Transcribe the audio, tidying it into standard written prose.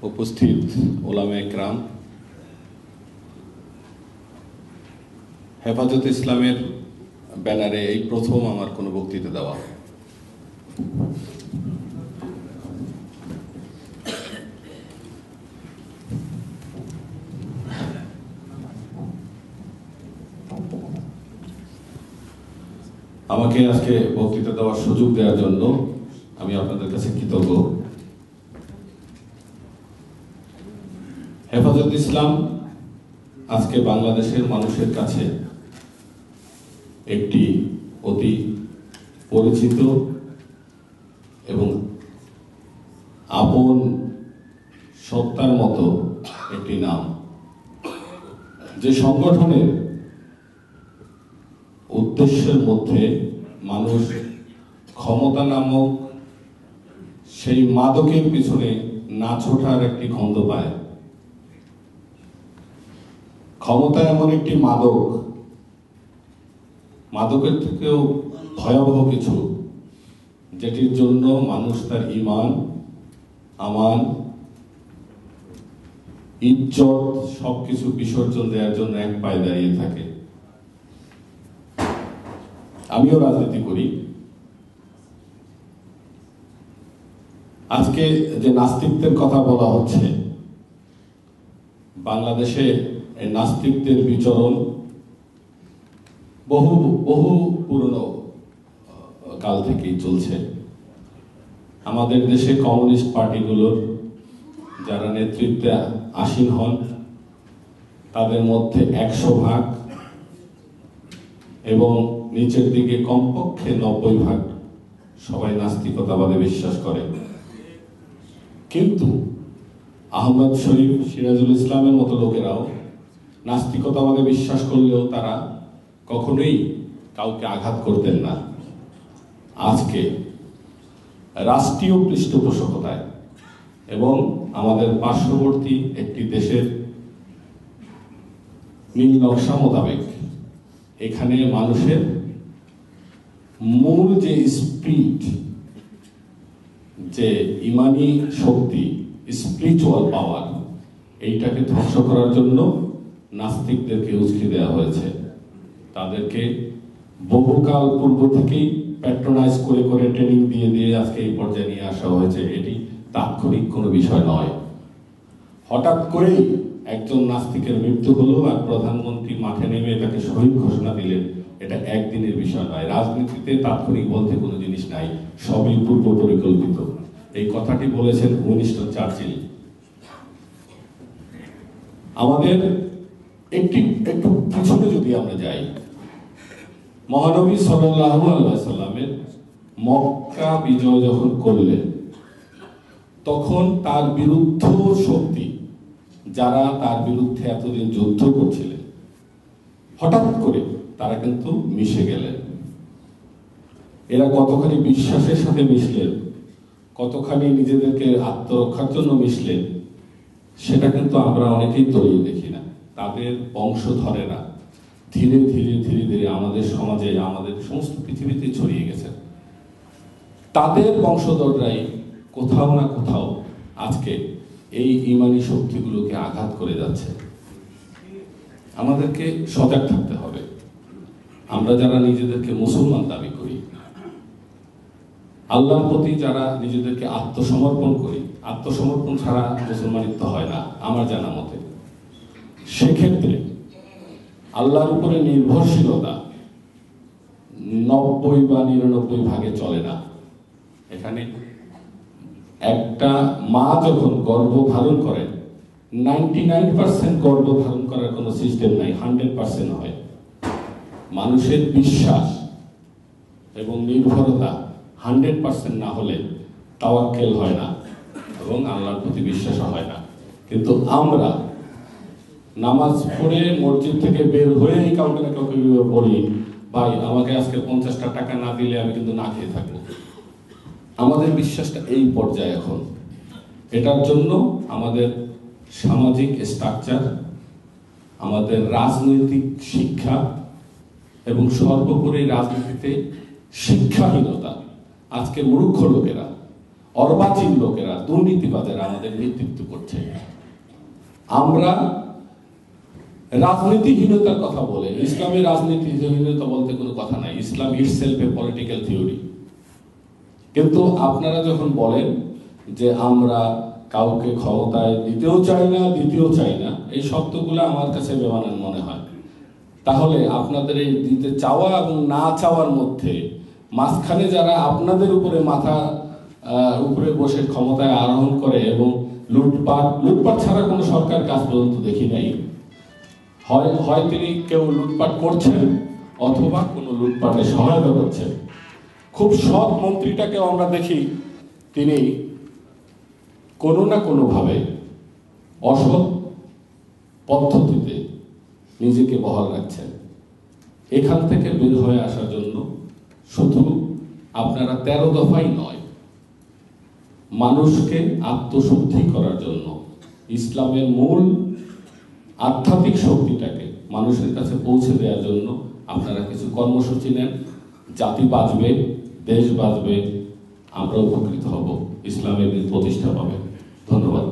উপস্থিত ওলামায়ে কেরাম, হেফাজত ইসলামের ব্যানারে এই প্রথম আমার কোনো বক্তৃতা দেওয়া। আমাকে আজকে বক্তৃতা দেওয়ার সুযোগ দেওয়ার জন্য আমি আপনাদের কাছে কৃতজ্ঞ। হেফাজত ইসলাম আজকে বাংলাদেশের মানুষের কাছে একটি অতি পরিচিত এবং আপন সত্তার মতো একটি নাম, যে সংগঠনের উদ্দেশ্যের মধ্যে মানুষ ক্ষমতা নামক সেই মাদকের পিছনে না ছোটার একটি খন্দ পায়। ক্ষমতা এমন একটি মাদক, মাদকের থেকেও ভয়াবহ কিছু, যেটির জন্য মানুষ তার ঈমান, আমান, ইজ্জত সবকিছু বিসর্জন দেওয়ার জন্য এক পায়ে দাঁড়িয়ে থাকে। আমিও রাজনীতি করি। আজকে যে নাস্তিকদের কথা বলা হচ্ছে, বাংলাদেশে এই নাস্তিকদের বিচরণ বহু বহু পুরনো কাল থেকেই চলছে। আমাদের দেশে কমিউনিস্ট পার্টিগুলোর যারা নেতৃত্বে আসীন হন, তাদের মধ্যে 100% এবং নিচের দিকে কমপক্ষে 90% সবাই নাস্তিকতাবাদে বিশ্বাস করে। কিন্তু আহমদ শরীফ, সিরাজুল ইসলামের মতো লোকেরাও নাস্তিকতাবাদে বিশ্বাস করলেও তারা কখনোই কাউকে আঘাত করতেন না। আজকে রাষ্ট্রীয় পৃষ্ঠপোষকতায় এবং আমাদের পার্শ্ববর্তী একটি দেশের নীল নকশা মোতাবেক এখানে মানুষের মূল যে স্পিরিট, যে ইমানি শক্তি, স্পিরিচুয়াল পাওয়ার, এইটাকে ধ্বংস করার জন্য নাস্তিকদেরকে উস্কে দেওয়া হয়েছে। তাদেরকে বহুকাল পূর্ব থেকেই প্যাট্রোনাইজ করে করে ট্রেনিং দিয়ে দিয়ে আজকে এই পর্যায়ে নিয়ে আসা হয়েছে। এটি তাৎক্ষণিক কোনো বিষয় নয়। হঠাৎ করেই একজন নাস্তিকের মৃত্যু হলো আর প্রধানমন্ত্রী মাঠে নেমে তাকে শহীদ ঘোষণা দিলেন, এটা একদিনের বিষয় নয়। রাজনীতিতে তাৎক্ষণিক বলতে কোনো জিনিস নাই, সবই পূর্ব পরিকল্পিত। এই কথাটি বলেছেন উইনস্টন চার্চিল। আমাদের একটু পিছনে যদি আমরা যাই, মহানবী সাল্লাল্লাহু আলাইহি ওয়াসাল্লামের মক্কা বিজয় যখন করলেন, তখন তার বিরুদ্ধ শক্তি, যারা তার বিরুদ্ধে এতদিন যুদ্ধ করছিলেন, হঠাৎ করে তারা কিন্তু মিশে গেলেন। এরা কতখানি বিশ্বাসের সাথে মিশলেন, কতখানি নিজেদেরকে আত্মরক্ষার জন্য মিশলেন, সেটা কিন্তু আমরা অনেকেই তৈরি দেখি না। তাদের বংশধরেরা ধীরে ধীরে ধীরে ধীরে আমাদের সমাজে, আমাদের সমস্ত পৃথিবীতে ছড়িয়ে গেছে। তাদের বংশধররাই কোথাও না কোথাও আজকে এই ইমানি শক্তিগুলোকে আঘাত করে যাচ্ছে। আমাদেরকে সজাগ থাকতে হবে। আমরা যারা নিজেদেরকে মুসলমান দাবি করি, আল্লাহর প্রতি যারা নিজেদেরকে আত্মসমর্পণ করি, আত্মসমর্পণ ছাড়া মুসলমানিত্ব হয় না আমার জানা মতে। সেক্ষেত্রে আল্লাহর উপরে নির্ভরশীলতা 90 বা 99% চলে না। এখানে একটা মা যখন গর্ভ ধারণ করেন, 99% গর্ভ ধারণ করার কোনো সিস্টেম নাই, 100% হয়। মানুষের বিশ্বাস এবং নির্ভরতা 100% না হলে তাওয়াক্কেল হয় না এবং আল্লাহর প্রতি বিশ্বাস হয় না। কিন্তু আমরা নামাজ পড়ে মসজিদ থেকে বের হয়েই কাউকে না কাউকে বলি, ভাই আমাকে আজকে 50টা টাকা না দিলে আমি কিন্তু না খেয়ে থাকবো। আমাদের বিশ্বাসটা এই পর্যায়ে এখন। এটার জন্য আমাদের সামাজিক স্ট্রাকচার, আমাদের রাজনৈতিক শিক্ষা এবং সর্বোপরি রাজনীতিতে শিক্ষাহীনতা। আজকে মূর্খ লোকেরা অর্বাচীন লোকেরা, দুর্নীতিবাদেরা আমাদের নেতৃত্ব করছে। আমরা রাজনীতিহীনতার কথা বলে, ইসলামের রাজনীতিহীনতা বলতে কোনো কথা নাই। ইসলাম ইটসেলফ এ পলিটিক্যাল থিওরি। কিন্তু আপনারা যখন বলেন যে আমরা কাউকে ক্ষমতায় দিতেও চাই না, দিতেও চাই না, এই শব্দগুলো আমার কাছে বেমানান মনে হয়। তাহলে আপনাদের এই দিতে চাওয়া এবং না চাওয়ার মধ্যে মাঝখানে যারা আপনাদের উপরে মাথা উপরে বসে ক্ষমতায় আরোহণ করে এবং লুটপাট ছাড়া কোনো সরকার কাজ পর্যন্ত দেখি নাই। হয় তিনি কেউ লুটপাট করছেন অথবা কোনো লুটপাটে সহায়তা করছেন। খুব সৎ মন্ত্রীটাকেও আমরা দেখি তিনি কোনো না কোনোভাবে অসৎ পদ্ধতিতে নিজেকে বহাল রাখছেন। এখান থেকে বের হয়ে আসার জন্য শুধু আপনারা 13 দফাই নয়, মানুষকে আত্মশুদ্ধি করার জন্য ইসলামের মূল আধ্যাত্মিক শক্তিটাকে মানুষের কাছে পৌঁছে দেওয়ার জন্য আপনারা কিছু কর্মসূচি নেন। জাতি বাঁচবে, দেশ বাঁচবে, আমরা উপকৃত হব, ইসলামের প্রতিষ্ঠা পাবে। ধন্যবাদ।